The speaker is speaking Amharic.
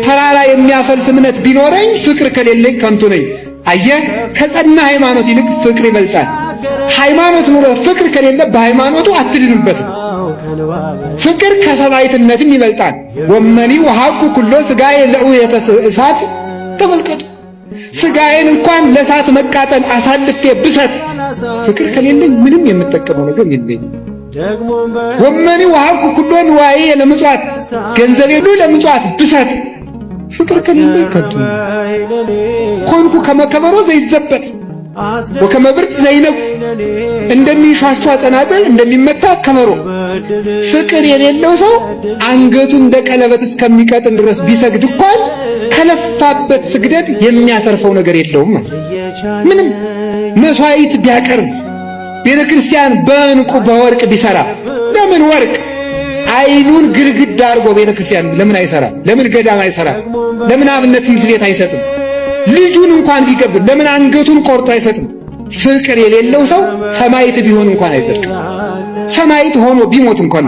ተራራ የሚያፈልስ እምነት ቢኖረኝ ፍቅር ከሌለኝ ከንቱ ነኝ። አየህ፣ ከጸና ሃይማኖት ይልቅ ፍቅር ይበልጣል። ሃይማኖት ኑሮ ፍቅር ከሌለ በሃይማኖቱ አትድንበትም። ፍቅር ከሰማዕትነትም ይበልጣል። ወመኒ ወሀብኩ ኩሎ ሥጋዬ ለእውየተ እሳት። ተመልከቱ፣ ሥጋዬን እንኳን ለእሳት መቃጠል አሳልፌ ብሰጥ ፍቅር ከሌለኝ ምንም የምጠቀመው ነገር የለኝም። ወመኒ ወሀብኩ ኩሎ ንዋዬ ለምጽዋት፣ ገንዘቤ ሁሉ ለምጽዋት ብሰጥ ፍቅር ከሌለኝ ከንቱ ነው። ኮንኩ ከመ ከበሮ ዘይዘበት ወከመ ብርት ዘይነብ፣ እንደሚንሿሿ ጸናጽል እንደሚመታ ከበሮ። ፍቅር የሌለው ሰው አንገቱ እንደ ቀለበት እስከሚቀጥን ድረስ ቢሰግድ እንኳን ከለፋበት ስግደት የሚያተርፈው ነገር የለውም ማለት ምንም። መስዋዕት ቢያቀርብ ቤተ ክርስቲያን በዕንቁ በወርቅ ቢሰራ፣ ለምን ወርቅ? አይኑን ግድግዳ አድርጎ ቤተ ክርስቲያን ለምን አይሰራ? ለምን ገዳም አይሰራ? ለምን አብነት ትምህርት ቤት አይሰጥም? ልጁን እንኳን ቢገብር ለምን አንገቱን ቆርጦ አይሰጥም? ፍቅር የሌለው ሰው ሰማዕት ቢሆን እንኳን አይጸድቅም። ሰማዕት ሆኖ ቢሞት እንኳን